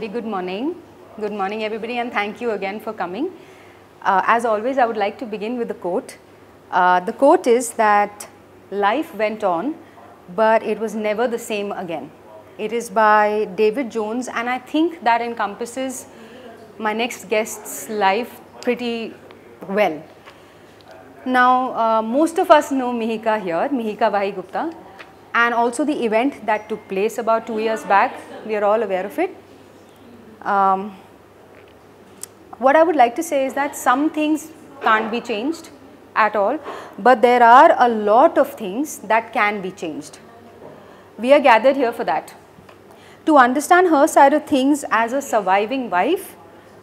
very good morning. Good morning everybody, and thank you again for coming. As always, I would like to begin with the quote. The quote is that life went on, but it was never the same again. It is by David Jones, and I think that encompasses my next guest's life pretty well. Now, most of us know Mihika here, Mihika Wahi Gupta, and also the event that took place about 2 years back. We are all aware of it. What I would like to say is that some things can't be changed at all, but there are a lot of things that can be changed. We are gathered here for that. To understand her side of things as a surviving wife,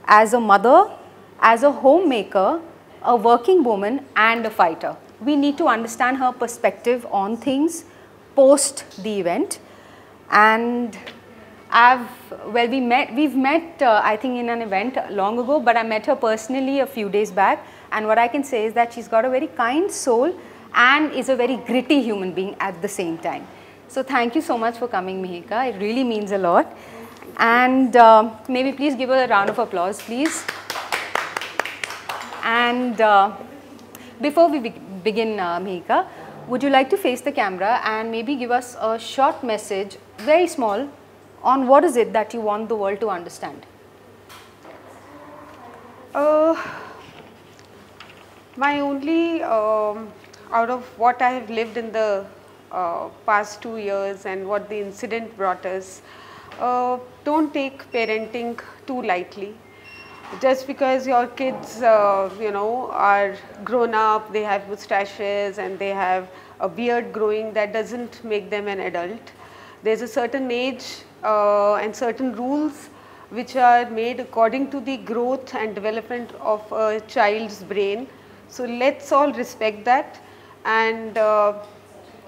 as a mother, as a homemaker, a working woman and a fighter. We need to understand her perspective on things post the event. And we've met I think in an event long ago, but I met her personally a few days back, and what I can say is that she's got a very kind soul and is a very gritty human being at the same time. So thank you so much for coming, Mihika. It really means a lot. And maybe please give her a round of applause, please. And before we begin, Mihika, would you like to face the camera and maybe give us a short message, very small, on what is it that you want the world to understand? My only, out of what I have lived in the past 2 years and what the incident brought us, don't take parenting too lightly. Just because your kids, are grown up, they have mustaches and they have a beard growing, that doesn't make them an adult. There's a certain age and certain rules which are made according to the growth and development of a child's brain. So let's all respect that. And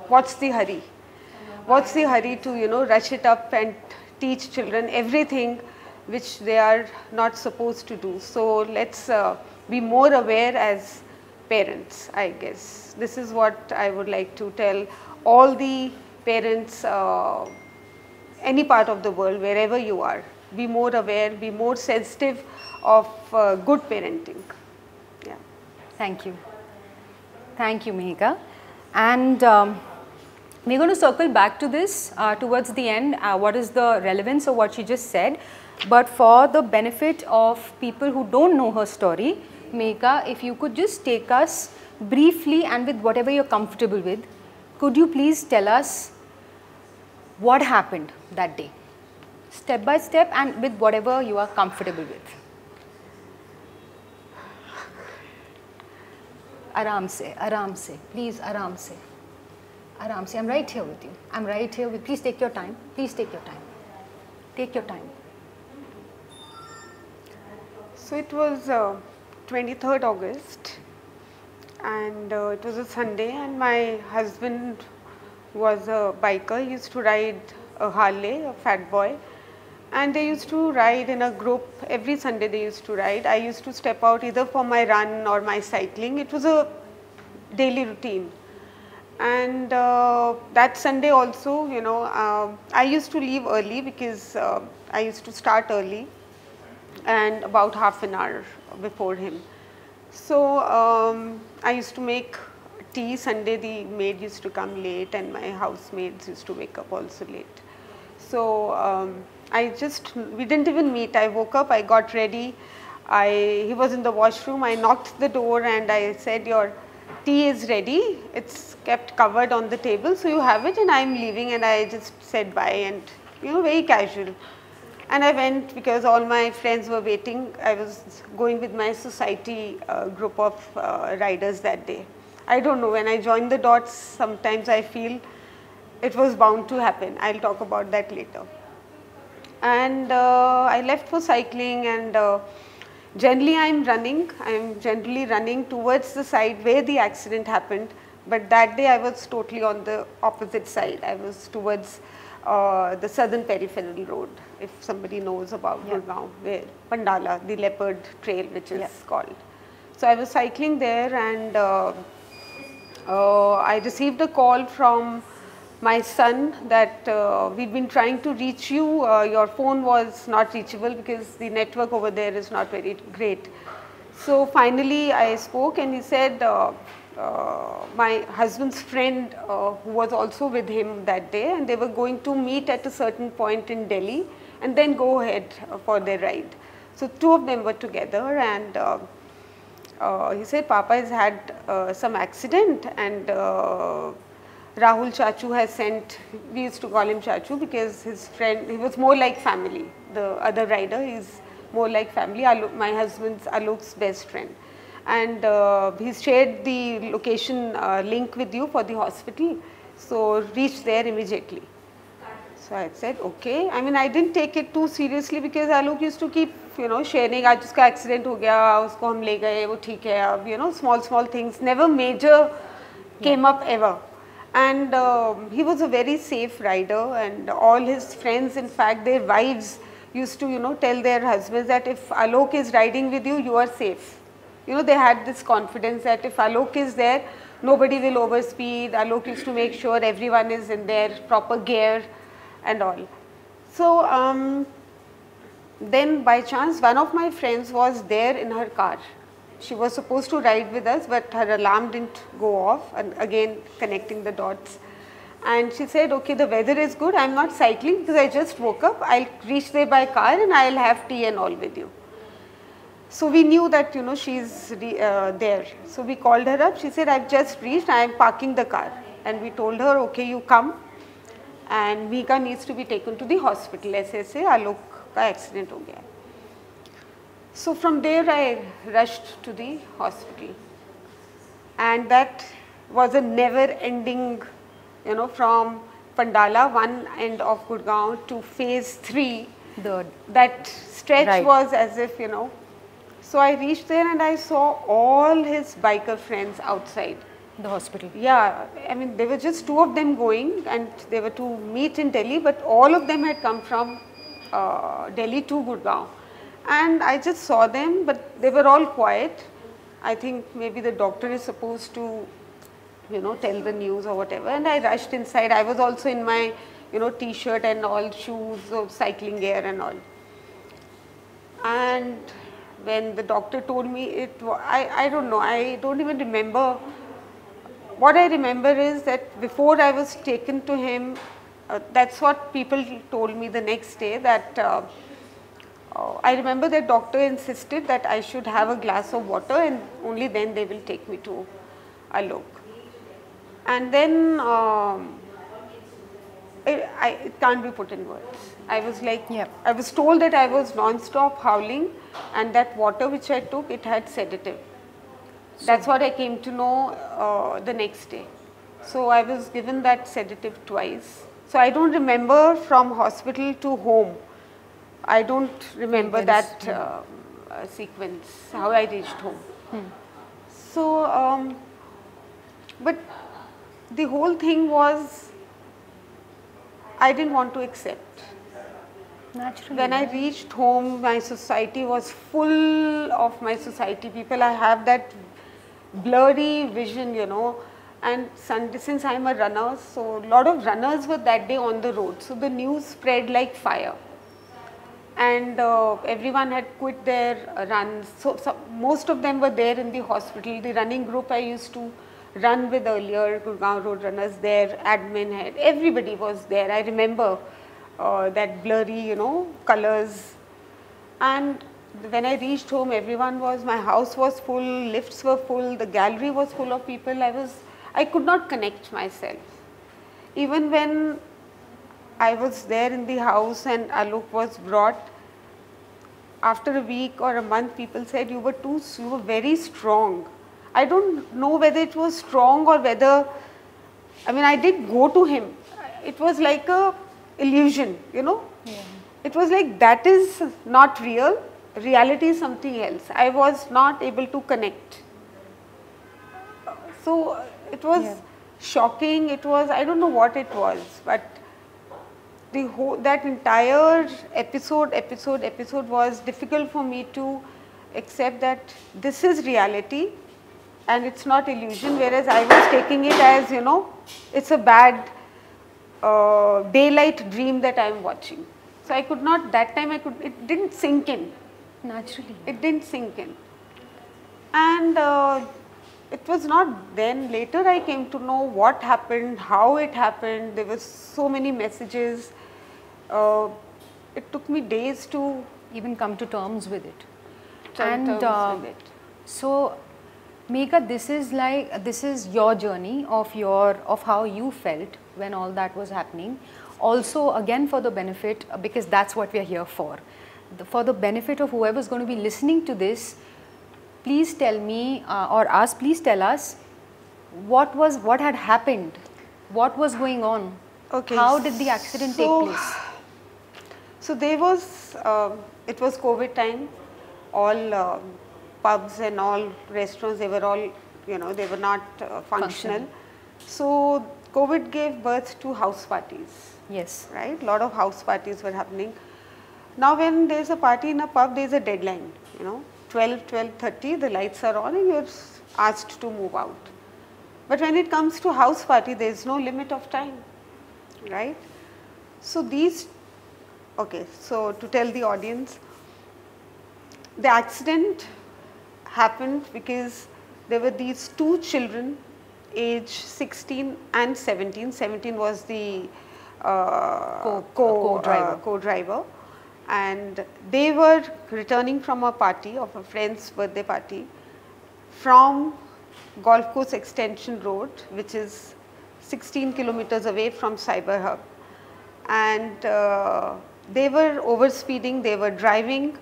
what's the hurry? What's the hurry to, rush it up and teach children everything which they are not supposed to do. So let's be more aware as parents, I guess. This is what I would like to tell all the parents, any part of the world, wherever you are. Be more aware, be more sensitive of good parenting. Yeah. Thank you. Thank you, Mihika. And we're going to circle back to this towards the end, what is the relevance of what she just said. But for the benefit of people who don't know her story, Mihika, if you could just take us briefly and with whatever you're comfortable with, could you please tell us what happened that day? Step by step and with whatever you are comfortable with. Aram se, please aram se. Aram se, I'm right here with you. I'm right here with, please take your time. Please take your time. Take your time. So it was 23rd August and it was a Sunday, and my husband was a biker. He used to ride a Harley, a fat boy, and they used to ride in a group. Every Sunday they used to ride. I used to step out either for my run or my cycling. It was a daily routine. And that Sunday also, I used to leave early because I used to start early and about half an hour before him. So I used to make tea. Sunday the maid used to come late and my housemaids used to wake up also late. So we didn't even meet. I woke up, I got ready, he was in the washroom. I knocked the door and I said, your tea is ready, it's kept covered on the table, so you have it and I'm leaving. And I just said bye and very casual. And I went because all my friends were waiting. I was going with my society group of riders that day. I don't know, when I joined the dots, sometimes I feel it was bound to happen. I'll talk about that later. And I left for cycling, and generally I'm generally running towards the side where the accident happened. But that day I was totally on the opposite side. I was towards the southern peripheral road, if somebody knows about Gurgaon, where Pandala, the leopard trail which is called. So I was cycling there, and I received a call from my son that we've been trying to reach you, your phone was not reachable because the network over there is not very great. So finally I spoke and he said my husband's friend who was also with him that day, and they were going to meet at a certain point in Delhi and then go ahead for their ride. So two of them were together, and he said Papa has had some accident, and Rahul Chachu has sent, we used to call him Chachu because his friend, he was more like family. The other rider is more like family, my husband's Alok's best friend. And he's shared the location link with you for the hospital. So reach there immediately. So I said, okay. I mean, I didn't take it too seriously because Alok used to keep, you know, sharing, आज उसका accident हो गया, उसको हम ले गए, वो ठीक है अब, you know, small things, never major came up ever. And he was a very safe rider, and all his friends, in fact, their wives used to, you know, tell their husbands that if Alok is riding with you, you are safe. You know, they had this confidence that if Alok is there, nobody will overspeed. Alok used to make sure everyone is in their proper gear and all. So then by chance, one of my friends was there in her car. She was supposed to ride with us, but her alarm didn't go off, and again connecting the dots. And she said, okay, the weather is good, I'm not cycling because I just woke up, I'll reach there by car and I'll have tea and all with you. So we knew that, you know, she's there. So we called her up, she said, I've just reached, I'm parking the car. And we told her, okay, you come, and Mihika needs to be taken to the hospital. ऐसे Alok का accident हो गया. So from there I rushed to the hospital, and that was a never ending, you know, from Pandala, one end of Gurgaon, to phase 3, that stretch was as if, you know. So I reached there and I saw all his biker friends outside the hospital. Yeah, I mean, there were just two of them going, and they were to meet in Delhi, but all of them had come from Delhi to Gurgaon. And I just saw them, but they were all quiet. I think maybe the doctor is supposed to, you know, tell the news or whatever. And I rushed inside. I was also in my, you know, t-shirt and all, shoes, cycling gear and all. And when the doctor told me I don't know, I don't even remember. What I remember is that before I was taken to him, that's what people told me the next day, that I remember that doctor insisted that I should have a glass of water, and only then they will take me to Alok. And then it can't be put in words. I was like, I was told that I was non-stop howling, and that water which I took, it had sedative. So that's what I came to know the next day. So I was given that sedative twice. So I don't remember from hospital to home. I don't remember that sequence, how I reached home. So, but the whole thing was, I didn't want to accept. Naturally. When I reached home, my society was full of my society people. I have that blurry vision, you know, and since I'm a runner, so a lot of runners were that day on the road. So the news spread like fire. And everyone had quit their runs. So most of them were there in the hospital. The running group I used to run with earlier, Gurgaon Road Runners, their admin head, everybody was there. I remember that blurry, you know, colors. And when I reached home, everyone was, my house was full, lifts were full, the gallery was full of people. I could not connect myself. Even when I was there in the house and Alok was brought, after a week or a month, people said, you were very strong. I don't know whether it was strong or whether, I mean, I did go to him. It was like a illusion, you know. Yeah. It was like, that is not real. Reality is something else. I was not able to connect. So it was shocking. It was, I don't know what it was, but the whole, that entire episode was difficult for me to accept that this is reality and it's not illusion, whereas I was taking it as, you know, it's a bad daylight dream that I am watching. So I could not, that time it didn't sink in. Naturally. It didn't sink in. And it was not then, later I came to know what happened, how it happened. There were so many messages. It took me days to even come to terms with it. So Mihika, this is your journey of how you felt when all that was happening. Also, again, for the benefit, because that's what we are here for. For the benefit of whoever's going to be listening to this, please tell me please tell us what had happened, what was going on, okay. How did the accident take place? So there was, it was COVID time, all pubs and all restaurants, they were all, they were not functional. So COVID gave birth to house parties. Yes. Right, lot of house parties were happening. Now when there is a party in a pub, there is a deadline, 12:30, the lights are on and you are asked to move out. But when it comes to house party, there is no limit of time, right? So so to tell the audience, the accident happened because there were these two children, age 16 and 17. 17 was the co-driver, and they were returning from a party, of a friend's birthday party, from Golf Course Extension Road, which is 16 kilometers away from Cyber Hub, and they were overspeeding, they were driving,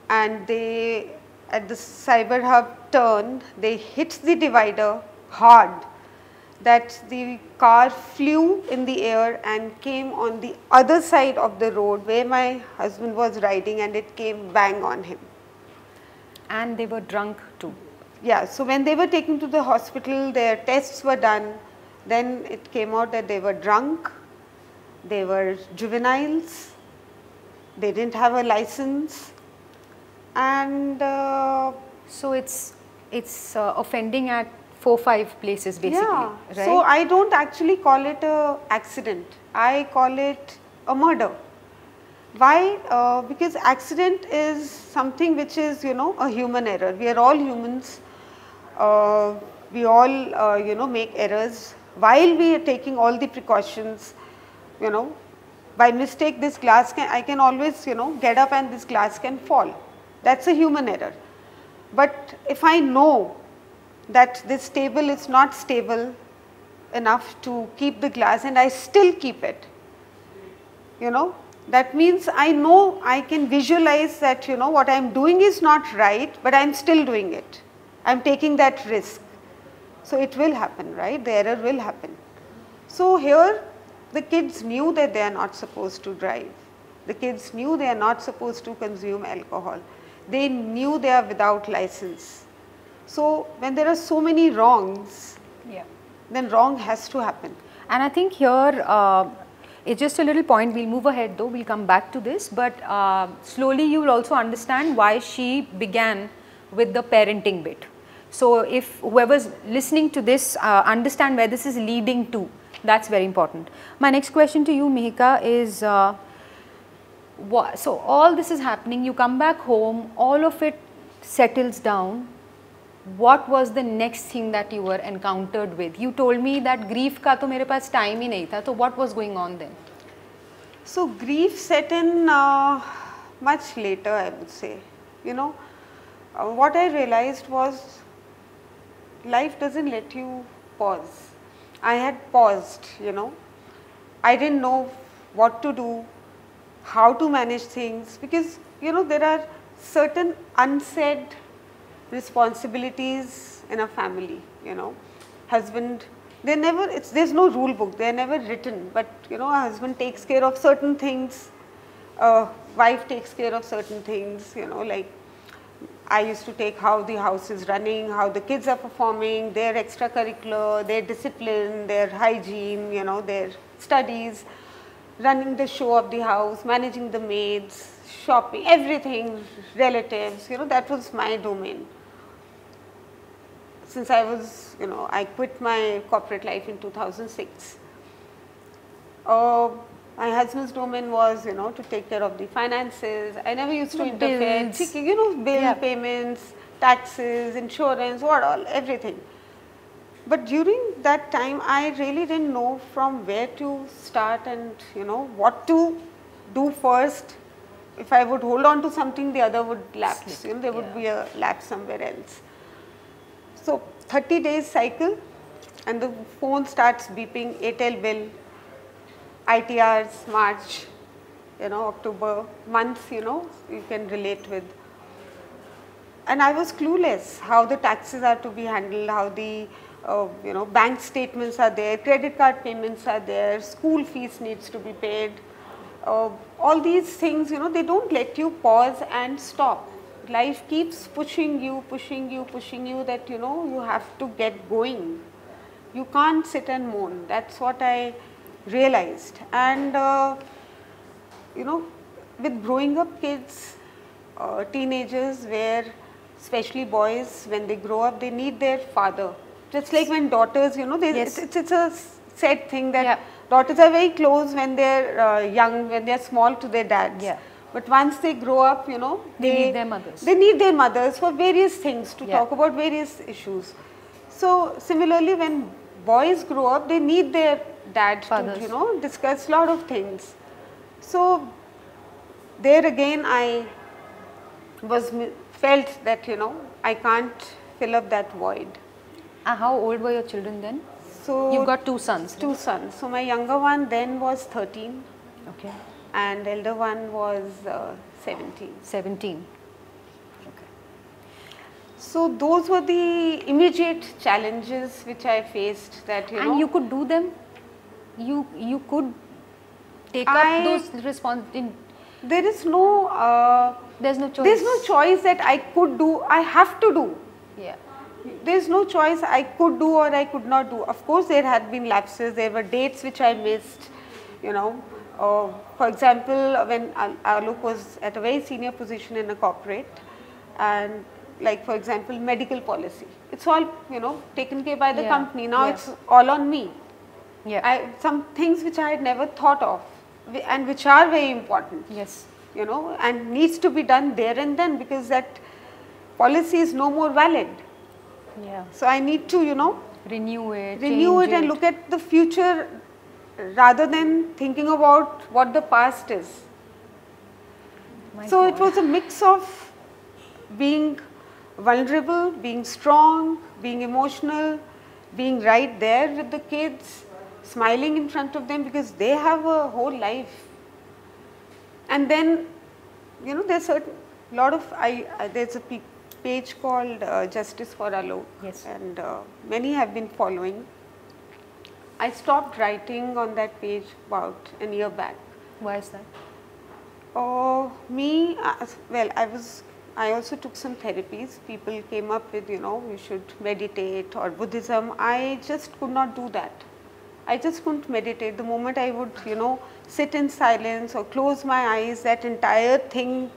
and they, at the Cyber Hub turn, they hit the divider hard, that the car flew in the air and came on the other side of the road where my husband was riding, and it came bang on him. And they were drunk too. Yeah, so when they were taken to the hospital, their tests were done, then it came out that they were drunk, they were juveniles, they didn't have a license, and so it's offending at 4-5 places basically, yeah. Right? So I don't actually call it a accident, I call it a murder. Why? Because accident is something which is, a human error. We are all humans. We all, make errors. While we are taking all the precautions, by mistake this glass I can always, get up and this glass can fall. That's a human error. But if I know that this table is not stable enough to keep the glass and I still keep it, that means I know, I can visualize that, what I am doing is not right, but I am still doing it. I am taking that risk. So it will happen, right? The error will happen. So here the kids knew that they are not supposed to drive. The kids knew they are not supposed to consume alcohol. They knew they are without license. So when there are so many wrongs, then wrong has to happen. And I think here, it's just a little point, we'll move ahead though, we'll come back to this, but slowly you will also understand why she began with the parenting bit. So if whoever's listening to this understand where this is leading to, that's very important. My next question to you, Mihika, is so all this is happening, you come back home, all of it settles down. What was the next thing that you were encountered with? You told me that grief ka to mere paas time hi nahi tha. So what was going on then? So grief set in much later, I would say. What I realized was life doesn't let you pause. I had paused, I didn't know what to do, how to manage things, because there are certain unsaid responsibilities in a family, husband, there's no rule book, they're never written, but a husband takes care of certain things, wife takes care of certain things, like I used to take how the house is running, how the kids are performing, their extracurricular, their discipline, their hygiene, their studies, running the show of the house, managing the maids, shopping, everything, relatives, that was my domain. Since I was, I quit my corporate life in 2006. Uh, my husband's domain was, to take care of the finances. I never used to interfere. Bills. Bill payments, taxes, insurance, what all, everything. But during that time, I really didn't know from where to start and, what to do first. If I would hold on to something, the other would lapse. There would be a lapse somewhere else. So 30 days cycle, and the phone starts beeping, Airtel bill, ITRs, March, October, months, you can relate with. And I was clueless how the taxes are to be handled, how the bank statements are there, credit card payments are there, school fees needs to be paid. All these things, they don't let you pause and stop. Life keeps pushing you that, you have to get going. You can't sit and moan. That's what I realized. And, with growing up kids, teenagers, where especially boys, when they grow up, they need their father. Just like when daughters, it's a said thing that daughters are very close when they're young, when they're small to their dads. But once they grow up, they need their mothers. They need their mothers for various things, to talk about various issues. So similarly, when boys grow up, they need their dad fathers to, discuss a lot of things. So there again, I felt that, I can't fill up that void. How old were your children then? So you've got two sons. Two sons. So my younger one then was 13. Okay. And elder one was 17. 17. Okay. So those were the immediate challenges which I faced. That and you could do them. You could take up those responsibilities. There is no. There's no choice. There's no choice that I could do. I have to do. Yeah. There's no choice I could do or I could not do. Of course, there had been lapses. There were dates which I missed. For example, when Alok was at a very senior position in a corporate, and like for example, medical policy. It's all taken care by the company. Now it's all on me. Some things which I had never thought of, and which are very important. Yes. And needs to be done there and then, because that policy is no more valid. So I need to, renew it and look at the future rather than thinking about what the past is. So it was a mix of being vulnerable, being strong, being emotional, being right there with the kids, smiling in front of them because they have a whole life. And then, there's a lot of, there's a page called Justice for Alok, and many have been following. I stopped writing on that page about a year back. Why is that? I also took some therapies. People came up with, you should meditate or Buddhism. I just could not do that. I just couldn't meditate. The moment I would, sit in silence or close my eyes, that entire thing,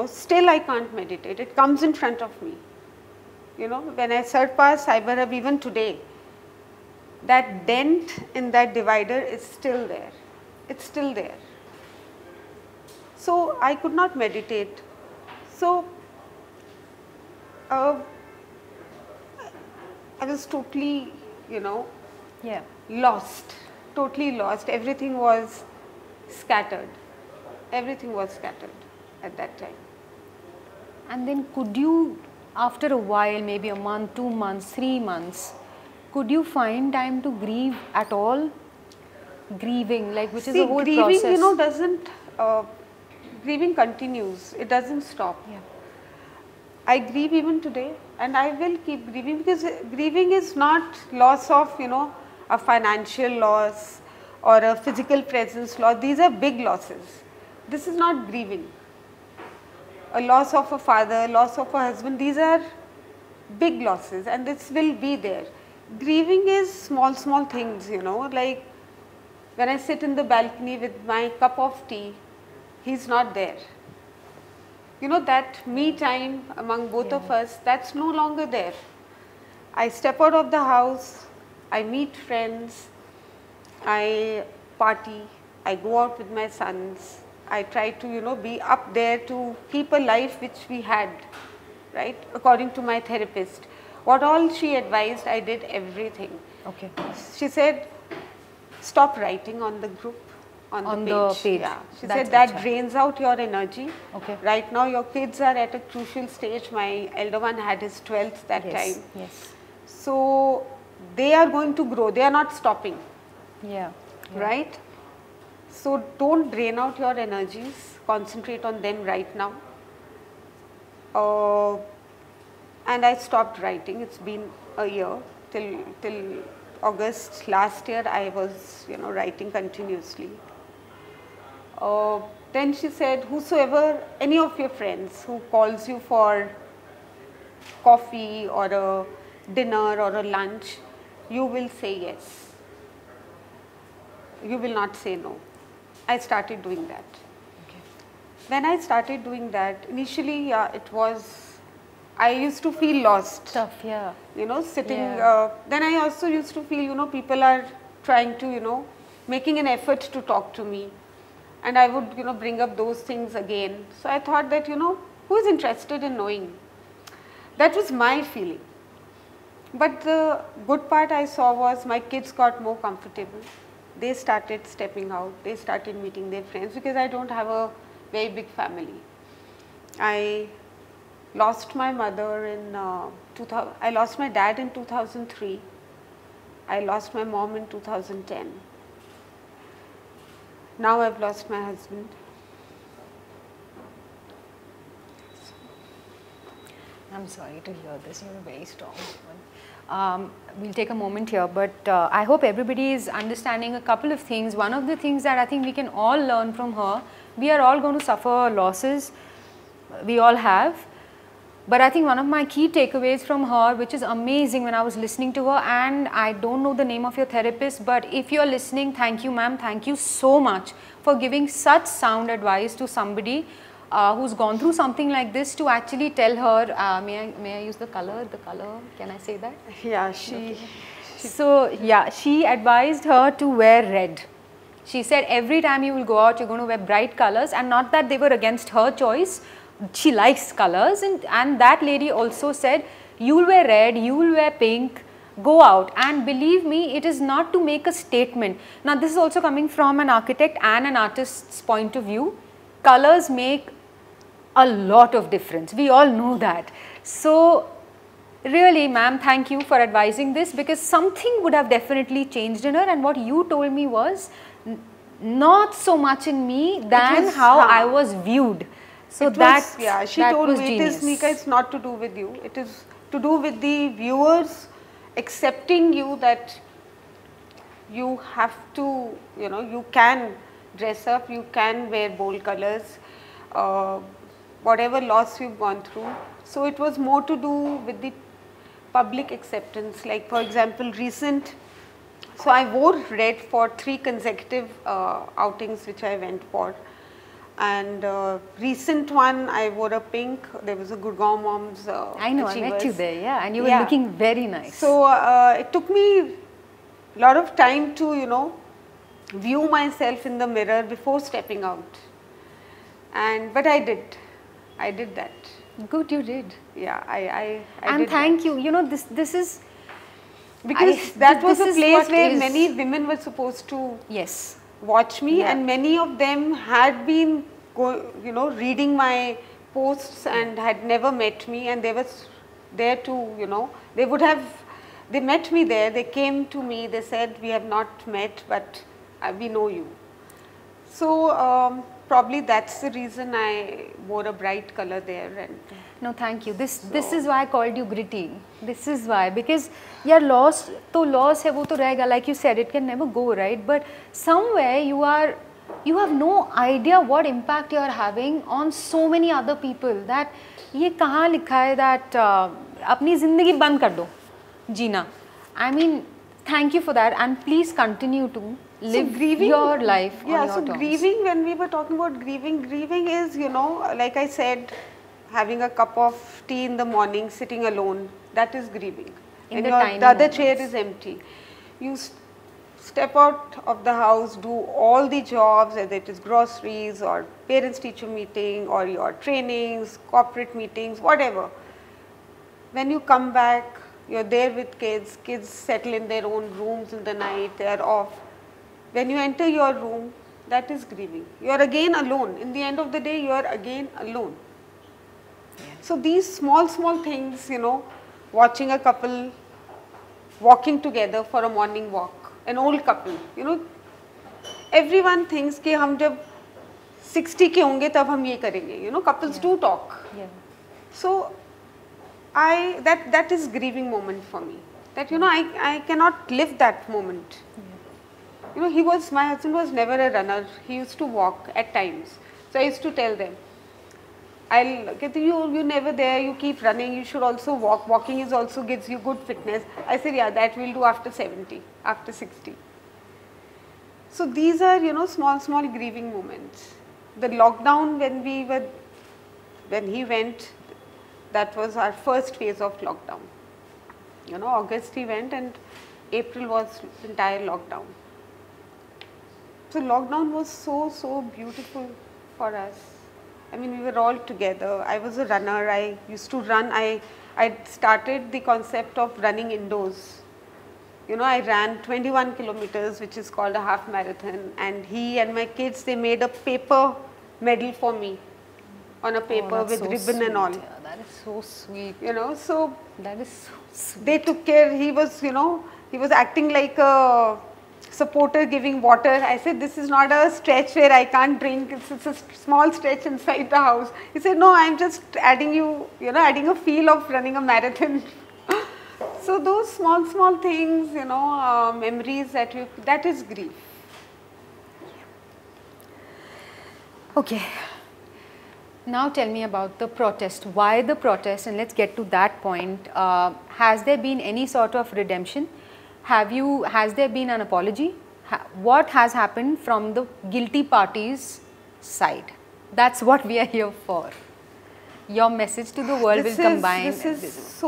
still I can't meditate. It comes in front of me. When I surpass Cyber Hub even today, that dent in that divider is still there. It's still there. So I could not meditate. So I was totally, lost, totally lost. Everything was scattered. Everything was scattered at that time. And then could you, after a while, maybe a month, 2 months, 3 months, could you find time to grieve at all? Grieving, like, which is a whole grieving, process. Grieving continues. It doesn't stop. I grieve even today, and I will keep grieving, because grieving is not loss of, a financial loss or a physical presence loss. These are big losses. This is not grieving. A loss of a father, loss of a husband, these are big losses, and this will be there. Grieving is small things, like when I sit in the balcony with my cup of tea, he's not there. That me time among both of us, that's no longer there. I step out of the house, I meet friends, I party, I go out with my sons, I try to, you know, be up there to keep a life which we had, right, according to my therapist. What all she advised, I did everything. Okay. She said, stop writing on the group, on the page. Yeah. She said that drains out your energy. Okay. Right now your kids are at a crucial stage. My elder one had his 12th that time. Yes. So they are going to grow, they are not stopping. Yeah. Right? So don't drain out your energies, concentrate on them right now. And I stopped writing. It's been a year. Till August last year I was, you know, writing continuously. Then she said, whosoever, any of your friends who calls you for coffee or a dinner or a lunch, you will say yes. You will not say no. I started doing that. Okay. When I started doing that, initially, it was, I used to feel lost. Tough, yeah. You know, sitting, then I also used to feel, you know, people are trying to, you know, making an effort to talk to me. And I would, you know, bring up those things again. So I thought that, you know, who is interested in knowing? That was my feeling. But the good part I saw was my kids got more comfortable. They started stepping out, they started meeting their friends, because I don't have a very big family. I lost my mother in I lost my dad in 2003. I lost my mom in 2010. Now I've lost my husband. I'm sorry to hear this. You're a very strong woman. We'll take a moment here, but I hope everybody is understanding a couple of things. One of the things that I think we can all learn from her, we are all going to suffer losses. We all have. But I think one of my key takeaways from her, which is amazing when I was listening to her, and I don't know the name of your therapist, but if you're listening, thank you, ma'am. Thank you so much for giving such sound advice to somebody who's gone through something like this, to actually tell her, may I use the color, can I say that? Yeah, So yeah, she advised her to wear red. She said every time you will go out, you're going to wear bright colors, and not that they were against her choice. She likes colors, and that lady also said, you will wear red, you will wear pink, go out. And believe me, it is not to make a statement. Now this is also coming from an architect and an artist's point of view. Colors make a lot of difference, we all know that. So really, ma'am, thank you for advising this, because something would have definitely changed in her, and what you told me was not so much in me than how I was viewed. So that, yeah, she told me, it is, Mika, it's not to do with you, it is to do with the viewers accepting you, that you have to, you know, you can dress up, you can wear bold colors, whatever loss you've gone through. So it was more to do with the public acceptance. Like for example, so I wore red for 3 consecutive outings which I went for. And recent one, I wore a pink. There was a Gurgaon Moms I know, Achievers. I met you there, yeah, and you were looking very nice. So it took me a lot of time to, you know, view myself in the mirror before stepping out. But I did that. Good, you did. Yeah, I and did thank that. you. You know, this is because that was a place where many women were supposed to watch me, and many of them had been reading my posts and had never met me, and they was there to, you know, they met me there, they came to me, they said, we have not met, but we know you. So probably that's the reason I wore a bright color there. And no, thank you. This is why I called you gritty. This is why, because yeah, loss hai, wo to rahega. Like you said, it can never go, right? But somewhere you have no idea what impact you are having on so many other people. That ये कहाँ लिखा है that अपनी जिंदगी बंद कर दो जीना. I mean, thank you for that, and please continue to live your life on your terms. Grieving, when we were talking about grieving is, you know, like I said, having a cup of tea in the morning, sitting alone, that is grieving. And the other chair is empty. You step out of the house, do all the jobs, whether it is groceries or parents teacher meeting or your trainings, corporate meetings, whatever. When you come back, you're there with kids, kids settle in their own rooms in the night, they are off. When you enter your room, that is grieving. You are again alone. In the end of the day, you are again alone. Yeah. So these small things, you know, watching a couple walking together for a morning walk, an old couple, you know, everyone thinks कि हम जब 60 के होंगे तब हम ये करेंगे, you know, couples do talk. Yeah. So that is grieving moment for me, that, you know, I cannot live that moment. You know, my husband was never a runner, he used to walk at times. So I used to tell them, you're never there, you keep running, you should also walk. Walking is also gives you good fitness. I said, yeah, that we'll do after 70, after 60. So these are, you know, small grieving moments. The lockdown when he went, that was our first phase of lockdown. You know, August he went and April was entire lockdown. So lockdown was so beautiful for us. I mean, we were all together. I was a runner. I used to run. I started the concept of running indoors. You know, I ran 21 kilometers, which is called a half marathon. And he and my kids, they made a paper medal for me on a paper with ribbon and all. Yeah, that is so sweet. You know, so that is so sweet. They took care. He was, you know, he was acting like a supporter giving water. I said, this is not a stretch where I can't drink, it's a small stretch inside the house. He said, no, I'm just adding adding a feel of running a marathon. So those small things, you know, memories that is grief. Okay. Now tell me about the protest. Why the protest? And let's get to that point. Has there been any sort of redemption? Has there been an apology? What has happened from the guilty party's side? That's what we are here for. Your message to the world will combine. This is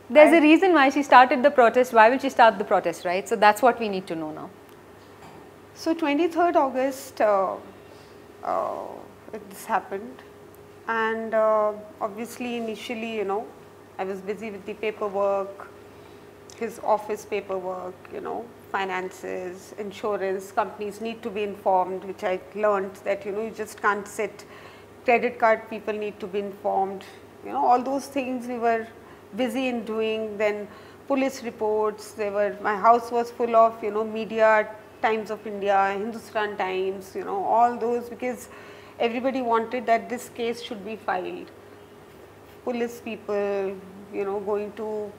there's a reason why she started the protest. Why will she start the protest, right? So that's what we need to know now. So 23rd August, this happened, and obviously initially, you know, I was busy with the paperwork, his office paperwork, you know, finances, insurance, companies need to be informed, which I learned that, you know, you just can't sit, credit card people need to be informed, you know, all those things we were busy in doing. Then police reports, my house was full of, you know, media, Times of India, Hindustan Times, you know, all those, because everybody wanted that this case should be filed. Police people, you know, going to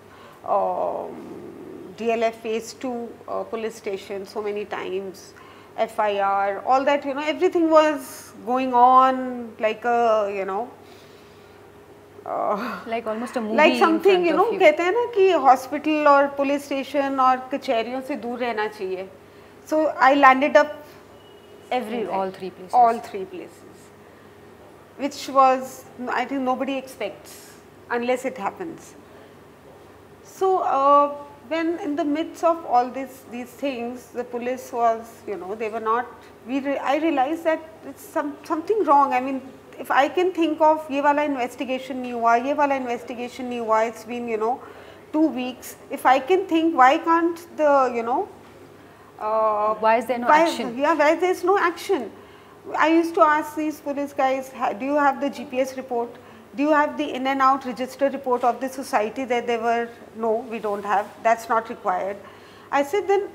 DLF phase 2 police station so many times, FIR, all that, you know, everything was going on like a, you know, like almost a movie, like something, you know, कहते हैं ना कि hospital और police station और कचहरियों से दूर रहना चाहिए. So I landed up everywhere. All three places. All three places, which was, I think nobody expects unless it happens. So when in the midst of all these things, the police was, you know, they were not, I realized that it's something wrong. I mean, if I can think of, ye wala investigation nahi hua, ye wala investigation nahi hua, it's been, you know, 2 weeks. If I can think, why can't the, you know, why is there no action? Yeah, why there's no action? I used to ask these police guys, do you have the GPS report? Do you have the in and out register report of the society that they were? No, we don't have. That's not required. I said, then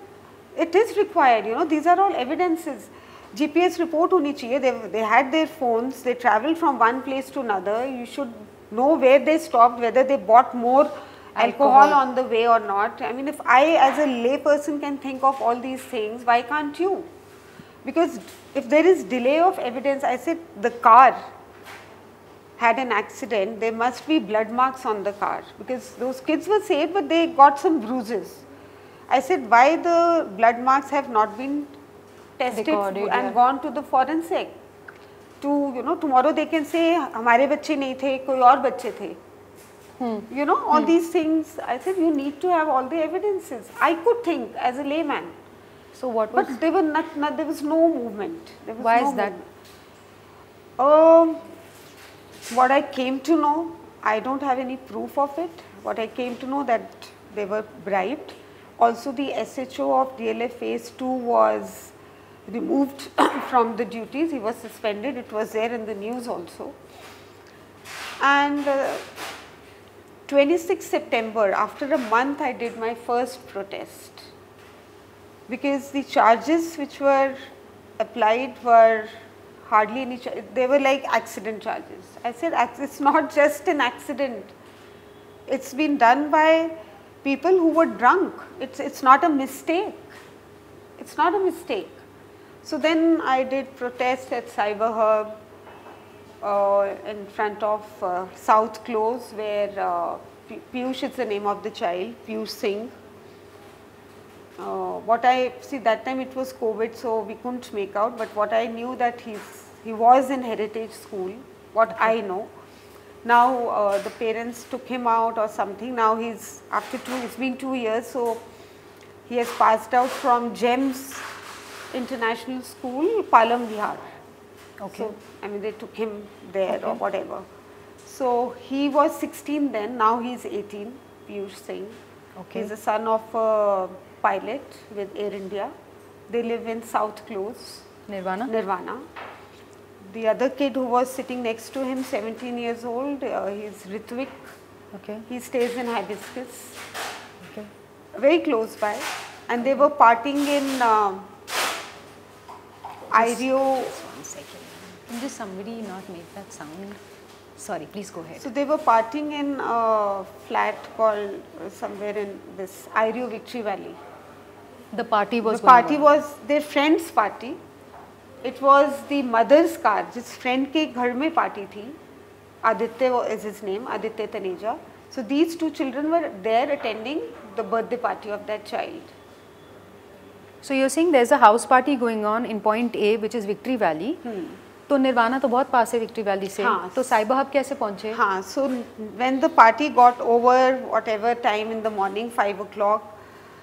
it is required, you know, these are all evidences. GPS report honi chahiye. They had their phones, they traveled from one place to another. You should know where they stopped, whether they bought more alcohol on the way or not. I mean, if I as a lay person can think of all these things, why can't you? Because if there is delay of evidence, I said the car had an accident, there must be blood marks on the car, because those kids were saved but they got some bruises. I said, why the blood marks have not been tested and gone to the forensic? To, you know, tomorrow they can say, hamare bacche nahi the, koi aur bacche the. You know, all these things. I said, you need to have all the evidences. I could think as a layman. So what was? But there was no movement. There was Why no is that? What I came to know, I don't have any proof of it. What I came to know that they were bribed. Also, the SHO of DLF Phase 2 was removed from the duties. He was suspended. It was there in the news also. And 26 September, after a month, I did my first protest. Because the charges which were applied were hardly any, they were like accident charges. I said, it's not just an accident. It's been done by people who were drunk. It's not a mistake. It's not a mistake. So then I did protest at Cyber Hub in front of South Close, where Piyush is the name of the child, Piyush Singh. What I see, that time it was COVID, so we couldn't make out, but what I knew that he was in heritage school, what I know. Now the parents took him out or something. Now it's been 2 years, so he has passed out from GEMS International School, Palam Vihar. Okay. So, I mean, they took him there or whatever. So he was 16 then, now he's 18, Piyush Singh. Okay. He's the son of a pilot with Air India. They live in South Close. Nirvana. The other kid who was sitting next to him, 17 years old, he's Ritvik. Okay. He stays in Hibiscus. Okay. Very close by. And they were partying in IRIO. Just 1 second. Can just somebody not make that sound? Sorry, please go ahead. So they were partying in a flat called somewhere in this IRIO Victory Valley. The party was The party was their friend's party. It was the mother's car. His friend ke ghar mein party thi. Aditya is his name, Aditya Taneja. So these two children were there attending the birthday party of that child. So you're saying there's a house party going on in point A, which is Victory Valley. तो निर्वाणा तो बहुत पास है victory valley से, तो cyber hub कैसे पहुंचे? हाँ, so when the party got over, whatever time in the morning, 5 o'clock,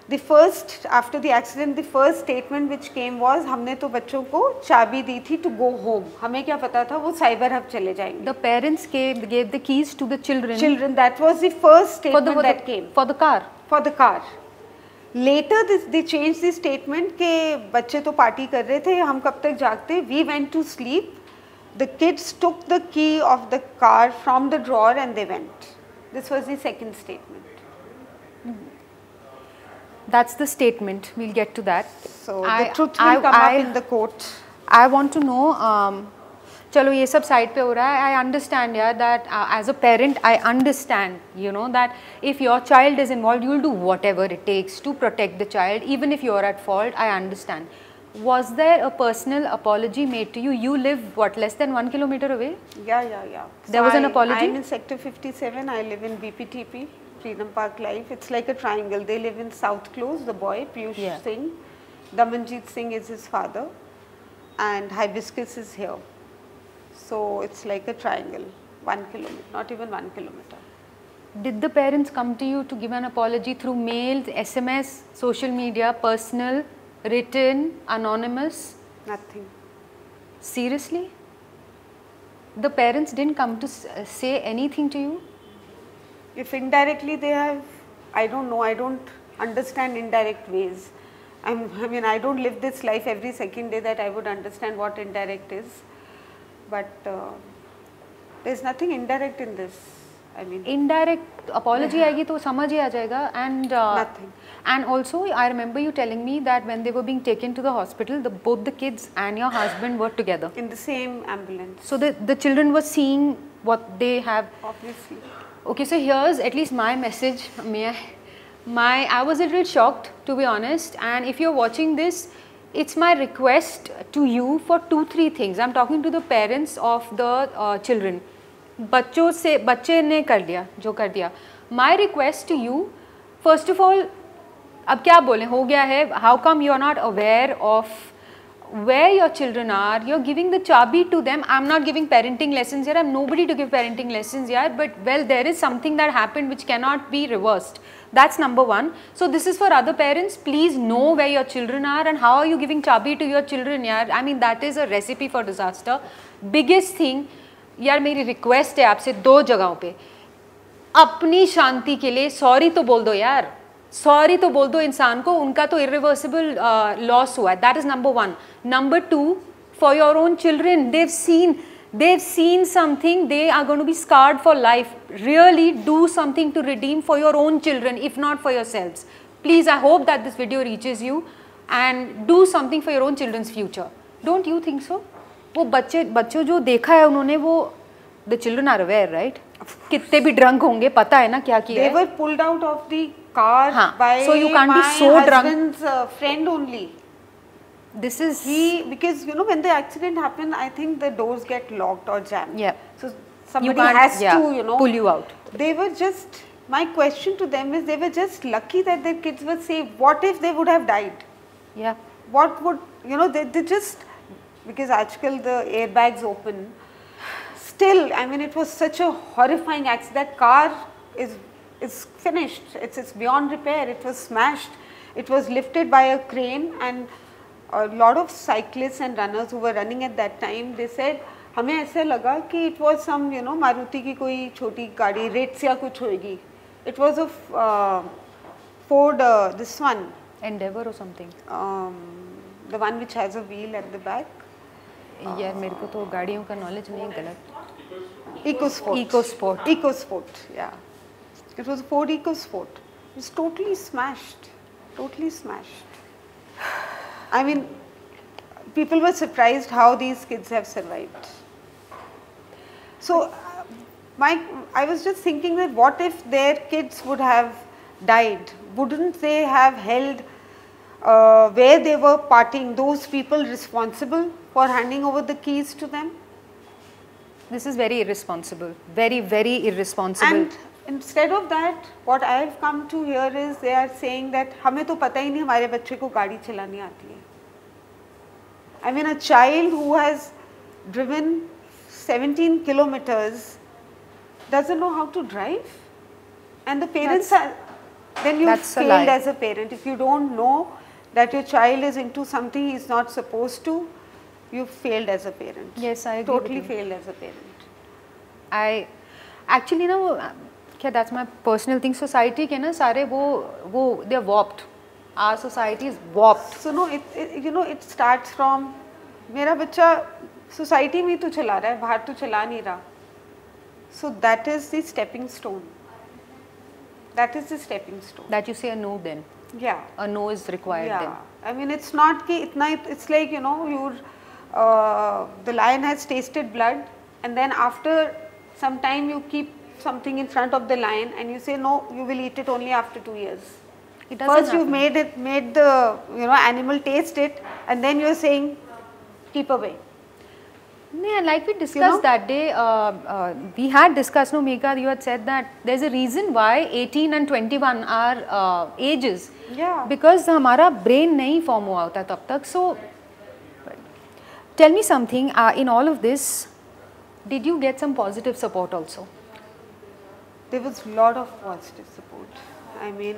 the first, after the accident, the first statement which came was, हमने तो बच्चों को चाबी दी थी to go home. हमें क्या पता था वो साइबर हब चले जाएंगे. The parents gave the keys to the children. Children, that was the first statement that came. For the car. For the car. Later they changed the statement कि बच्चे तो पार्टी कर रहे थे, हम कब तक जागते? We went to sleep. The kids took the key of the car from the drawer and they went. This was the second statement. That's the statement. We'll get to that. So the truth will come up in the court. I want to know. चलो ये सब side पे हो रहा है. I understand यार that as a parent I understand, you know, that if your child is involved, you will do whatever it takes to protect the child, even if you are at fault. I understand. Was there a personal apology made to you? You live what, less than 1 kilometer away? Yeah. There was an apology? I'm in sector 57. I live in BPTP, Freedom Park Life. It's like a triangle. They live in South Close, the boy, Piyush Singh. Damanjeet Singh is his father. And Hibiscus is here. So it's like a triangle, 1 kilometer, not even 1 kilometer. Did the parents come to you to give an apology through mail, SMS, social media, personal, written, anonymous? Nothing. Seriously? The parents didn't come to say anything to you? If indirectly they have, I don't know, I don't understand indirect ways. I mean, I don't live this life every second day that I would understand what indirect is. But there's nothing indirect in this. I mean, indirect apology आएगी तो समझ ही आ जाएगा. And nothing. And also I remember you telling me that when they were being taken to the hospital, both the kids and your husband were together in the same ambulance. So the children were seeing what they have. Obviously. Okay, so here's at least my message. I was a little shocked, to be honest, and if you're watching this, it's my request to you for 2-3 things. I'm talking to the parents of the children. बच्चे ने कर दिया जो कर दिया. My request to you, first of all, अब क्या बोलें, हो गया है. How come you are not aware of where your children are, you're giving the chabi to them. I'm not giving parenting lessons here, I'm nobody to give parenting lessons here, but well, there is something that happened which cannot be reversed. That's number one. So this is for other parents, please know where your children are and how are you giving chabi to your children yaar. I mean, that is a recipe for disaster. Biggest thing, यार मेरी request है आपसे दो जगहों पे, अपनी शांति के लिए सॉरी तो बोल दो यार, सॉरी तो बोल दो इंसान को, उनका तो इरिवर्सिबल लॉस हुआ है. That is number one. Number two, for your own children, they've seen something, they are going to be scarred for life. Really do something to redeem for your own children, if not for yourselves. Please, I hope that this video reaches you and do something for your own children's future. Don't you think so? वो बच्चों जो देखा है उन्होंने, वो the children are aware, right? कितने भी drunk होंगे, पता है ना क्या किया है. They were pulled out of the car by so you can't my be so husband's friend only. This is because you know when the accident happened, I think the doors get locked or jammed. Yeah. So somebody has to pull you out. They were just, my question to them is, they were just lucky that their kids were saved. What if they would have died? Yeah. What would, you know, they just, because aajkal the airbags open. Still, I mean, it was such a horrifying accident. That car is finished. It's beyond repair. It was smashed. It was lifted by a crane, and a lot of cyclists and runners who were running at that time, they said, हमें ऐसे लगा कि it was some, you know, Maruti की कोई छोटी गाड़ी, rates या कुछ होएगी. It was a Ford, this one. Endeavor or something. The one which has a wheel at the back. यार मेरे को तो गाड़ियों का knowledge नहीं है, गलत. EcoSport. EcoSport, yeah. It was a Ford EcoSport. It was totally smashed. Totally smashed. I mean, people were surprised how these kids have survived. So, I was just thinking that what if their kids would have died? Wouldn't they have held where they were partying those people responsible for handing over the keys to them? This is very irresponsible. Very, very irresponsible. And instead of that, what I have come to hear is they are saying that हमें तो पता ही नहीं हमारे बच्चे को गाड़ी चलानी आती है. I mean, a child who has driven 17 kilometers doesn't know how to drive, and the parents are, then you failed as a parent. If you don't know that your child is into something he is not supposed to, you failed as a parent. Yes, I agree. Totally failed as a parent. I actually know, that's my personal thing. Society के ना सारे वो they are warped. Our society is warped. So no, you know, it starts from मेरा बच्चा society में तो चला रहा है, बाहर तो चला नहीं रहा. So that is the stepping stone. That is the stepping stone. That you say a no then. Yeah. A no is required then. I mean, it's not कि इतना, it's like, you know, the lion has tasted blood, and then after some time you keep something in front of the lion and you say no, you will eat it only after 2 years. First you've made the, you know, animal taste it, and then you're saying keep away. Yeah, like we discussed that day, we had discussed, no Mihika, you had said that there's a reason why 18 and 21 are ages. Yeah. Because हमारा brain नहीं form हुआ होता तब तक. So, tell me something, in all of this, did you get some positive support also? There was a lot of positive support. I mean,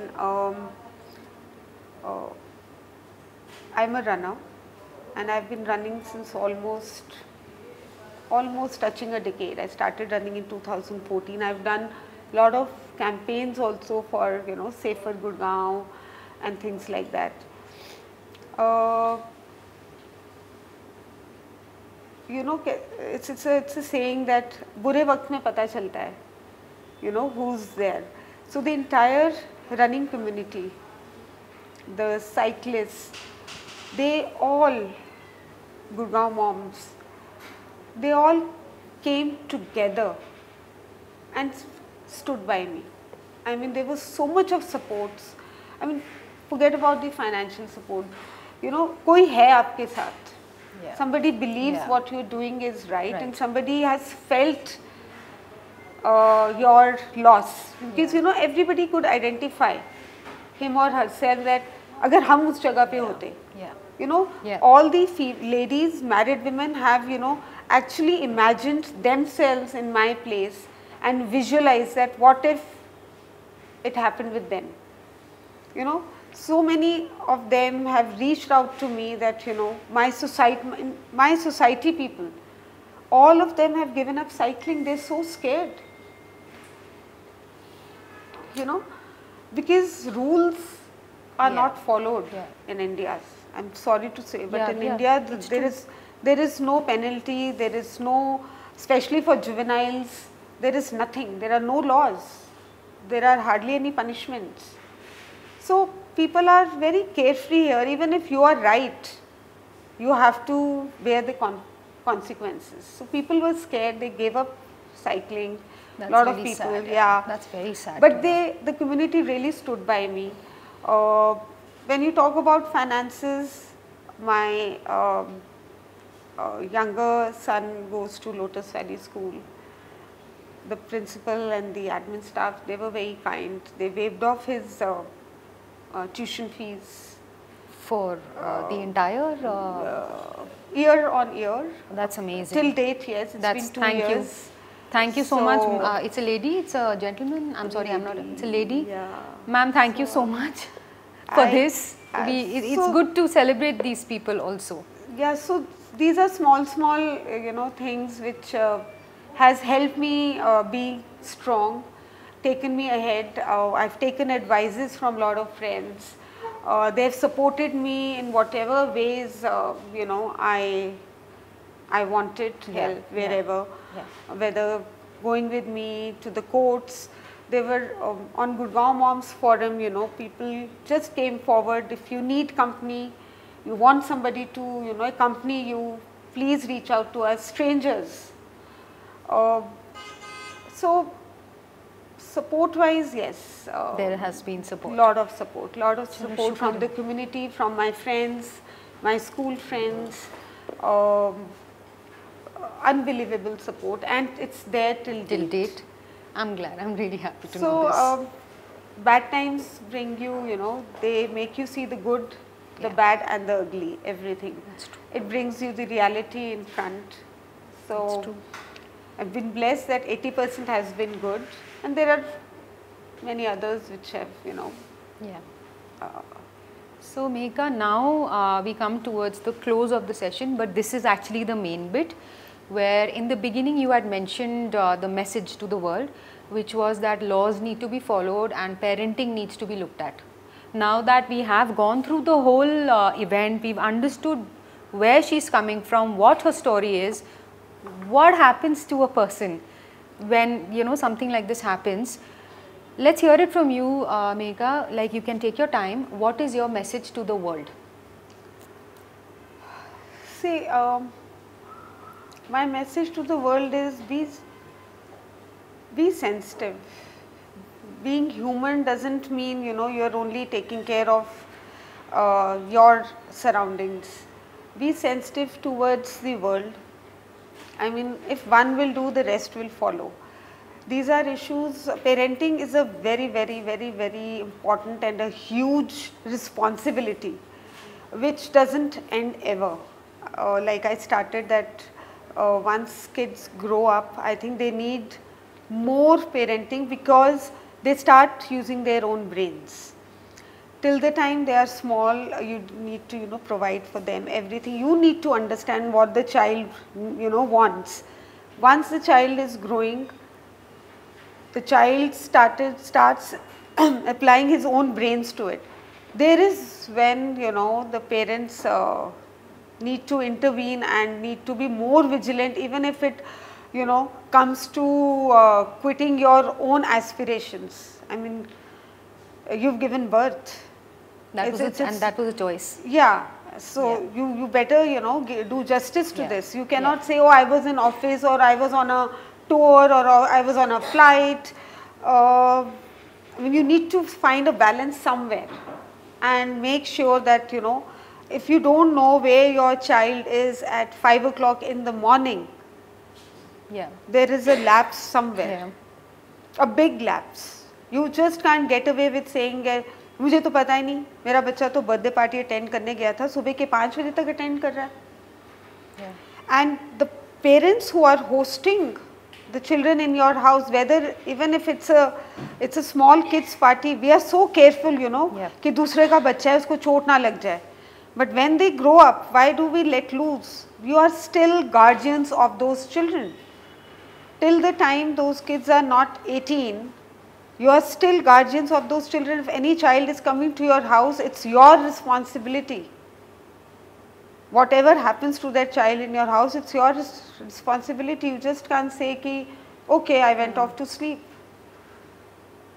I'm a runner, and I've been running since almost touching a decade. I started running in 2014. I've done a lot of campaigns also for, you know, safer Gurgaon and things like that. You know, it's a saying that बुरे वक्त में पता चलता है, you know, who's there. So the entire running community, the cyclists, they all, Gurgaon moms, they all came together and stood by me. I mean, there was so much of support. I mean, forget about the financial support. You know, कोई है आपके साथ. Yeah. Somebody believes what you're doing is right, and somebody has felt your loss. Because, you know, everybody could identify him or herself that अगर हम उस जगह पे होते, You know, Yeah. all the ladies, married women have, you know, actually imagined themselves in my place and visualized that what if it happened with them. You know, so many of them have reached out to me that, you know, my society people, all of them have given up cycling. They're so scared, you know, because rules are Yeah. not followed Yeah. in India. I'm sorry to say, but Yeah, in yeah, India it's there true. is no penalty, there is no, especially for juveniles, there is nothing, there are no laws, there are hardly any punishments. So people are very carefree here. Even if you are right, you have to bear the consequences. So people were scared, they gave up cycling. That's Lot of really people, sad, yeah. That's very sad. But the community really stood by me. When you talk about finances, my younger son goes to Lotus Valley School. The principal and the admin staff, they were very kind. They waived off his tuition fees For the entire, year on year. that's amazing. Till date, yes, it's been 2 thank years. you. Thank you so much. So- It's a lady, it's a gentleman. I'm sorry, I'm not. It's a lady. Yeah. Ma'am, thank you so much for this. It's so- good to celebrate these people also. Yeah, so these are small, you know, things which has helped me be strong, taken me ahead. I've taken advices from a lot of friends. They've supported me in whatever ways, you know, I wanted help wherever, whether going with me to the courts. They were on Gurgaon Moms Forum, you know, people just came forward. If you need company, you want somebody to, you know, accompany you, please reach out to us, strangers. So support wise, yes. There has been support. Lot of support from shukriya. the community, from my friends, my school friends. Unbelievable support, and it's there till date. I'm glad. I'm really happy to know So this. bad times bring you, you know, they make you see the good, the bad and the ugly, everything. That's true. It brings you the reality in front. So That's true. I've been blessed that 80% has been good, and there are many others which have, you know. Yeah. So Mihika, now we come towards the close of the session, but this is actually the main bit, where in the beginning you had mentioned the message to the world, which was that laws need to be followed and parenting needs to be looked at. Now that we have gone through the whole event, we've understood where she's coming from, what her story is, what happens to a person when, you know, something like this happens. Let's hear it from you, Mihika. Like, you can take your time. What is your message to the world? See, my message to the world is be sensitive. Being human doesn't mean, you know, you're only taking care of your surroundings. Be sensitive towards the world. I mean, if one will do, the rest will follow. These are issues. Parenting is a very, very, very, very important and a huge responsibility, which doesn't end ever. Like I started that once kids grow up, I think they need more parenting because they start using their own brains. Till the time they are small, you need to, you know, provide for them everything. You need to understand what the child, you know, wants. Once the child is growing, the child starts applying his own brains to it. There is when, you know, the parents need to intervene and need to be more vigilant, even if it, you know, comes to quitting your own aspirations. I mean, you've given birth. That was a choice. Yeah. So you better, you know, do justice to this. You cannot Yeah. say, oh, I was in office, or I was on a tour, or I was on a flight. I mean, you need to find a balance somewhere and make sure that, you know, if you don't know where your child is at 5 o'clock in the morning, there is a lapse somewhere, a big lapse. You just can't get away with saying, मुझे तो पता ही नहीं, मेरा बच्चा तो birthday party attend करने गया था, सुबह के 5 बजे तक अटेंड कर रहा है. And the parents who are hosting the children in your house, whether even if it's a small kids party, we are so careful, you know, कि दूसरे का बच्चा है उसको चोट ना लग जाए. But when they grow up, why do we let loose? You are still guardians of those children. Till the time those kids are not 18, you are still guardians of those children. If any child is coming to your house, it's your responsibility. Whatever happens to that child in your house, it's your responsibility. You just can't say ki, okay, I went off to sleep.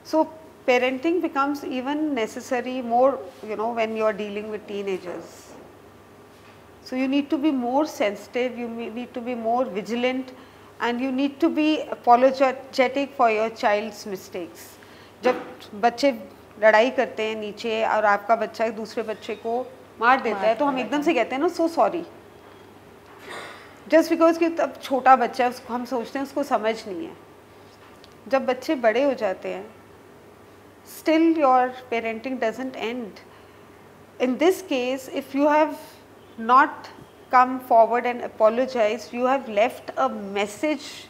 So parenting becomes even necessary more, you know, when you are dealing with teenagers. So you need to be more sensitive, you need to be more vigilant, and you need to be apologetic for your child's mistakes. जब बच्चे लड़ाई करते हैं नीचे और आपका बच्चा दूसरे बच्चे को मार देता है, तो हम एकदम से कहते हैं ना, सो सॉरी. जस्ट बिकॉज कि तब छोटा बच्चा है, उसको हम सोचते हैं उसको समझ नहीं है. जब बच्चे बड़े हो जाते हैं, still your parenting doesn't end. In this case, if you have not come forward and apologized, you have left a message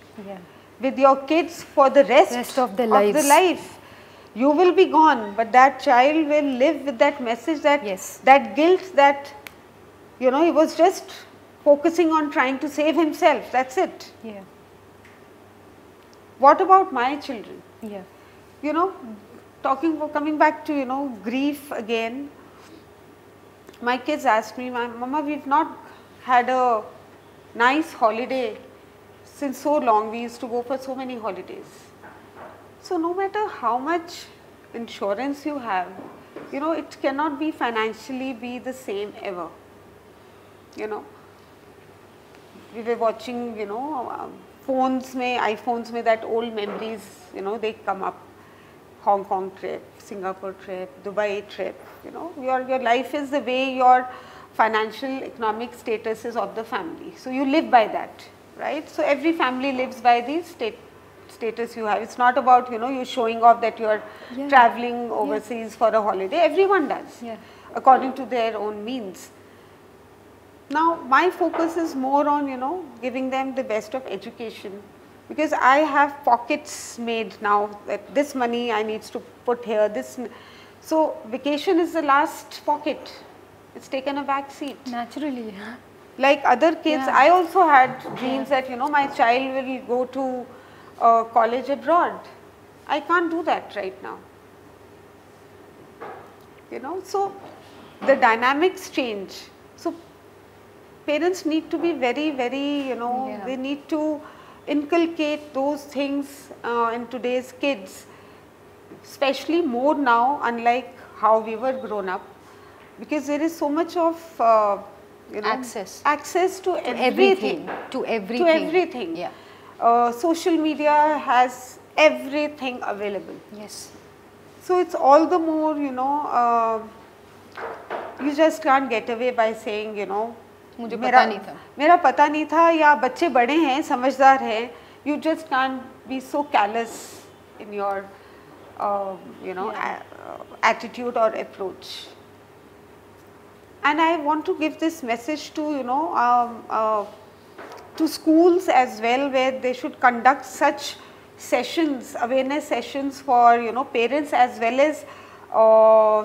with your kids for the rest of the life. You will be gone, but that child will live with that message, that that guilt, that, you know, he was just focusing on trying to save himself. That's it. What about my children? You know, coming back to, you know, grief again. My kids asked me, Mama, we've not had a nice holiday since so long. We used to go for so many holidays. So no matter how much insurance you have, you know, it cannot be financially be the same ever. You know, we were watching, you know, iPhones mein that old memories, you know, they come up. Hong Kong trip, Singapore trip, Dubai trip, you know, your life is the way your financial economic status is of the family. So you live by that, right? So every family lives by the status you have. It's not about, you know, you showing off that you are traveling overseas for a holiday. Everyone does, according to their own means. Now my focus is more on, you know, giving them the best of education. Because I have pockets made now, that this money I need to put here, this. So vacation is the last pocket. It's taken a back seat. Naturally. Like other kids, I also had dreams that, you know, my child will go to college abroad. I can't do that right now. You know, so the dynamics change. So parents need to be very, very, you know, they need to inculcate those things in today's kids, especially more now, unlike how we were grown up, because there is so much of you know, access to everything. Social media has everything available. So it's all the more, you know, you just can't get away by saying, you know, मुझे पता नहीं था, मेरा पता नहीं था, या बच्चे बड़े हैं, समझदार हैं. You just can't be so callous in your you know, attitude or approach. And I want to give this message to, you know, to schools as well, where they should conduct such sessions, awareness sessions for, you know, parents as well as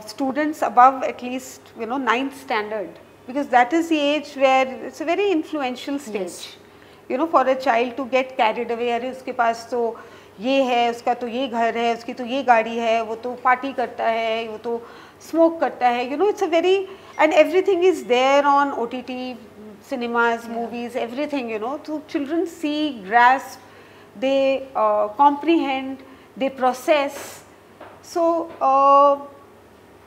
students above at least, you know, 9th standard. Because that is the age where it's a very influential stage, you know, for a child to get carried away. अरे उसके पास तो ये है, उसका तो ये घर है, उसकी तो ये गाड़ी है, वो तो पार्टी करता है, वो तो स्मोक करता है. You know, it's a very, and everything is there on OTT, cinemas, movies, everything, you know. So children see, grasp, they comprehend, they process. So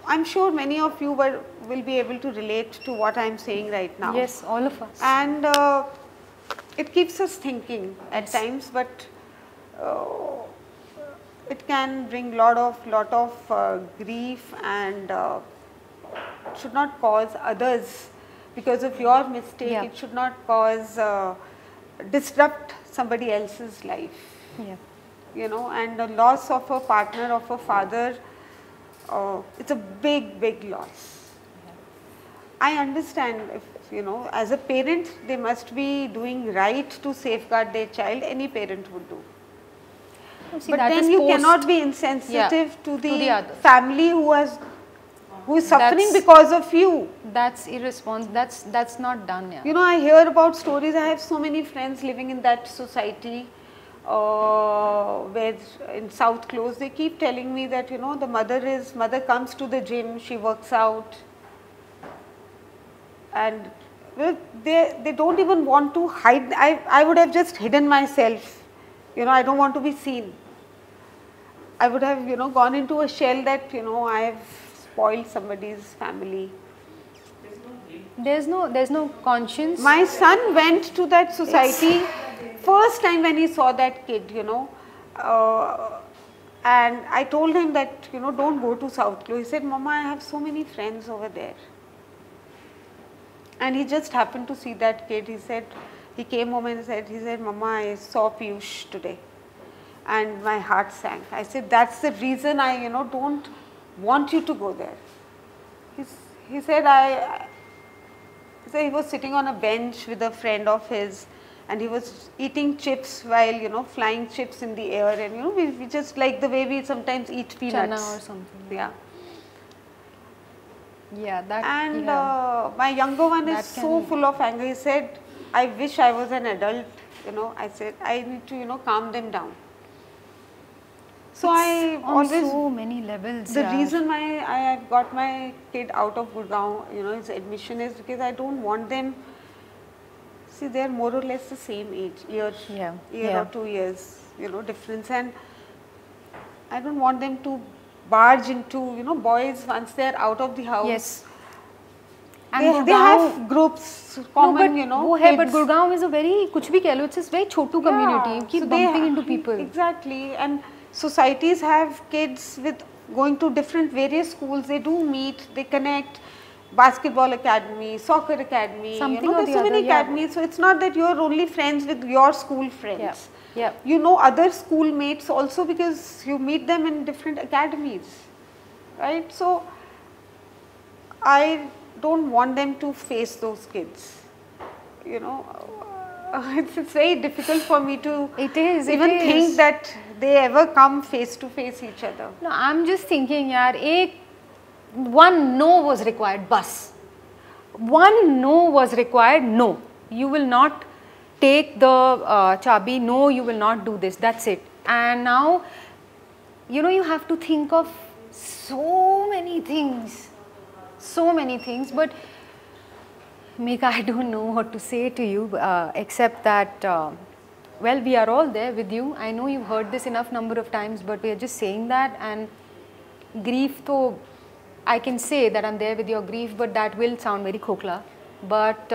I'm sure many of you will be able to relate to what I'm saying right now. Yes, all of us. And it keeps us thinking at times, but it can bring lot of grief, and should not cause others, because of your mistake. It should not cause disrupt somebody else's life. You know, and the loss of a partner, of a father, it's a big loss. I understand if, as a parent, they must be doing right to safeguard their child. Any parent would do. See, but then you cannot be insensitive to the family who is suffering because of you. That's irresponsible. That's not done. Yeah. I hear about stories. I have so many friends living in that society where in South Close, they keep telling me that the mother comes to the gym, she works out, and they don't even want to hide. I would have just hidden myself. I don't want to be seen. I would have gone into a shell that I have spoiled somebody's family. There's no conscience. My son went to that society first time when he saw that kid, and I told him that don't go to South Close. He said, Mama, I have so many friends over there. And he just happened to see that kid. He said, he came home and said, Mama, I saw Piyush today and my heart sank. I said, that's the reason I don't want you to go there. He said he was sitting on a bench with a friend of his, and he was eating chips while flying chips in the air, and we just like the way we sometimes eat peanuts. Chana or something. Yeah. Yeah, that. And my younger one is so full of anger. He said, I wish I was an adult. I said, I need to calm them down. So I on so many levels. The reason why I have got my kid out of Gurgaon, his admission, is because I don't want them. See, they are more or less the same age, year or 2 years, difference, and I don't want them to barge into boys once they are out of the house. Yes. And they have groups, common, but Gurgaon is a very, kuch bhi keh lo, it's a very chotu community. You keep bumping into people. Exactly. And societies have kids with going to different various schools. They do meet, they connect. Basketball academy, soccer academy, there's so many academies. So it's not that you're only friends with your school friends. Yeah. Other schoolmates also, because you meet them in different academies, right? So I don't want them to face those kids. It's very difficult for me to think that they ever come face to face each other. No, I'm just thinking, one no was required, bus. One no was required, no. You will not take the chabi, no, you will not do this, that's it. And now, you have to think of so many things, but Mihika, I don't know what to say to you, except that, well, we are all there with you. I know you've heard this enough number of times, but we are just saying that, and grief, though, I can say that I'm there with your grief, but that will sound very khokla. But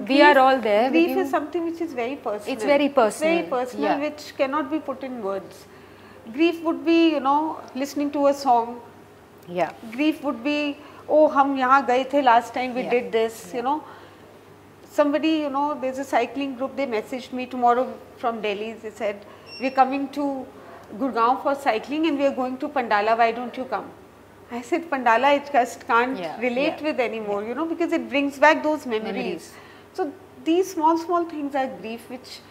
we are all there. Grief is something which is very personal. It's very personal. It's very personal, which cannot be put in words. Grief would be, listening to a song. Yeah. Grief would be, oh, hum yahan gaye the last time we did this, Somebody, there's a cycling group, they messaged me tomorrow from Delhi. They said, we're coming to Gurgaon for cycling and we are going to Pandala, why don't you come? I said, Pandala, I just can't relate with anymore, because it brings back those memories. So these small things are grief which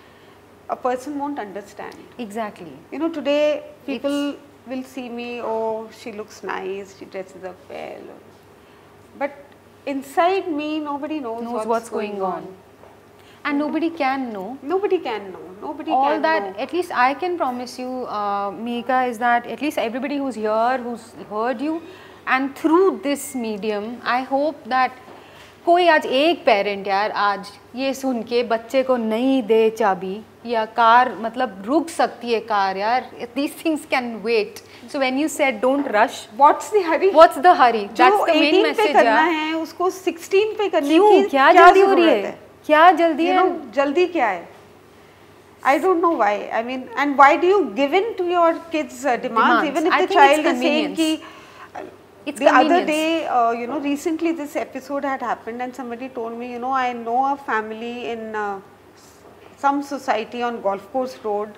a person won't understand. Exactly. Today people will see me, oh, she looks nice, she dresses up well. But inside me, nobody knows what's going on. And nobody can know. Nobody can know. All that, at least I can promise you, Mihika, is that at least everybody who's here, who's heard you, and through this medium, I hope that कोई आज एक parent यार आज ये सुन के बच्चे को नहीं दे चाबी या कार मतलब रुक सकती है कार यार, these things can wait. So when you said don't rush, what's the hurry? What's the hurry? That's the main message. जो 18 पे करना है उसको 16 पे करने की क्या जल्दी हो रही है? क्या जल्दी है? जल्दी क्या है? I don't know why. I mean, and why do you give in to your kids' demands, even if the child is saying ki, the other day, recently this episode had happened and somebody told me, I know a family in some society on Golf Course Road,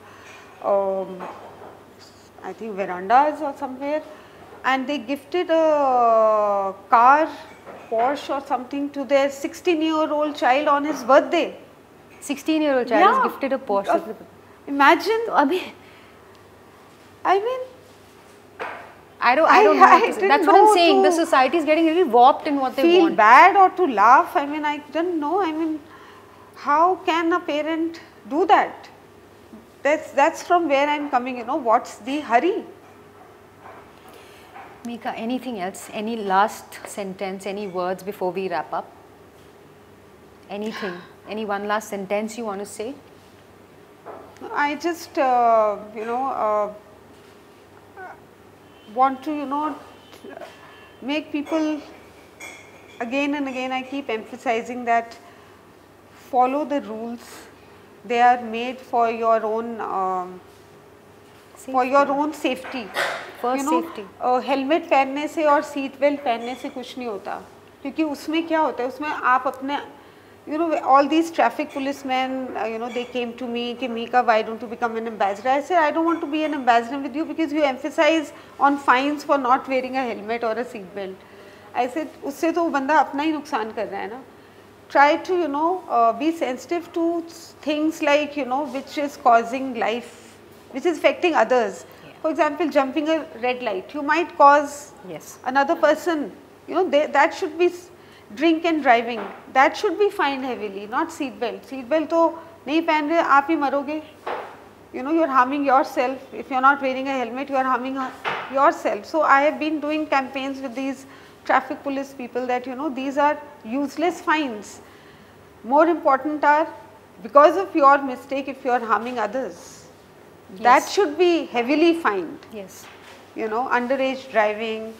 I think Verandas or somewhere, and they gifted a car, Porsche or something to their 16-year-old child on his birthday. 16-year-old child is gifted a Porsche. Imagine. I mean, I mean, I don't know. That's what I'm saying. The society is getting really warped in what they want. Feel bad or to laugh. I mean, I don't know. I mean, how can a parent do that? That's from where I'm coming. You know, what's the hurry? Mihika, anything else? Any last sentence? Any words before we wrap up? Anything? Any one last sentence you want to say? I just, want to, make people, again and again I keep emphasizing that follow the rules. They are made for your own safety. For safety. Helmet पहनने से और seat belt पहनने से कुछ नहीं होता, क्योंकि उसमें क्या होता है, उसमें आप अपने all these traffic policemen, they came to me कि Mihika, why don't you become an ambassador? I said, I don't want to be an ambassador with you because you emphasize on fines for not wearing a helmet or a seat belt. I said, उससे तो वो बंदा अपना ही नुकसान कर रहा है ना. Try to be sensitive to things like which is causing life, which is affecting others. For example, jumping a red light, you might cause another person, that should be drink and driving, that should be fined heavily, not seat belt. Seat belt तो नहीं पहन रहे, आप ही मरोगे. You're harming yourself. If you're not wearing a helmet, you're harming yourself. So I have been doing campaigns with these traffic police people that these are useless fines. More important are, because of your mistake, if you're harming others, that should be heavily fined. Yes. Underage driving,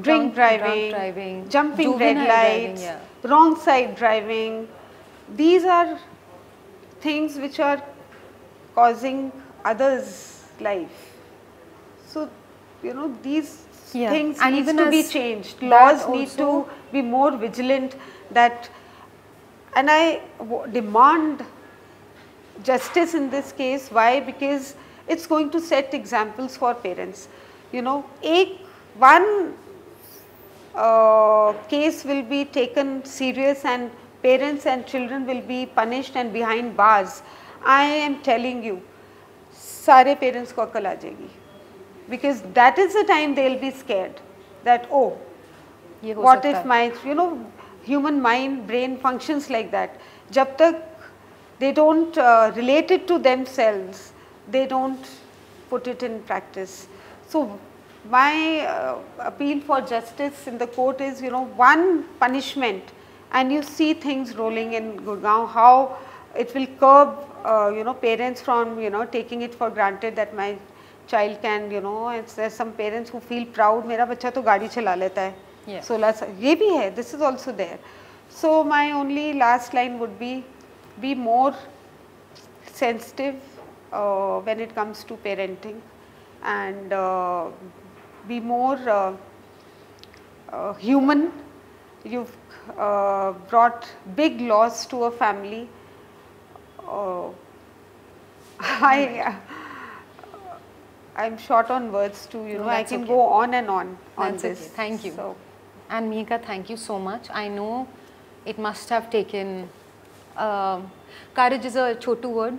drink driving, jumping red lights, wrong side driving. These are things which are causing others' life. So, these things need to be changed. Laws need to be more vigilant that, and I demand justice in this case. Why? Because it's going to set examples for parents. One case will be taken serious and parents and children will be punished and behind bars. I am telling you, सारे parents को अकल आ जाएगी, because that is the time they will be scared that what if my human mind brain functions like that. जब तक they don't relate it to themselves, they don't put it in practice. So my appeal for justice in the court is, one punishment, and you see things rolling in Gurgaon, how it will curb, parents from, taking it for granted that my child can, there's some parents who feel proud, मेरा बच्चा तो गाड़ी चला लेता है, 16 ये भी है, this is also there. So my only last line would be more sensitive when it comes to parenting, and be more human. You've brought big loss to a family. I'm short on words to, I can go on and on this. Okay. Thank you. So, and Mihika, thank you so much. I know it must have taken, courage is a chotu word,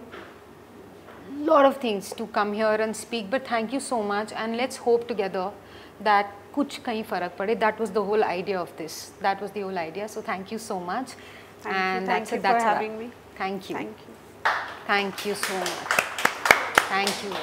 lot of things to come here and speak, but thank you so much, and let's hope together that kuch kahin farak pade. That was the whole idea of this. That was the whole idea. So thank you so much. Thank you for having me. Thank you. Thank you. Thank you so much. Thank you.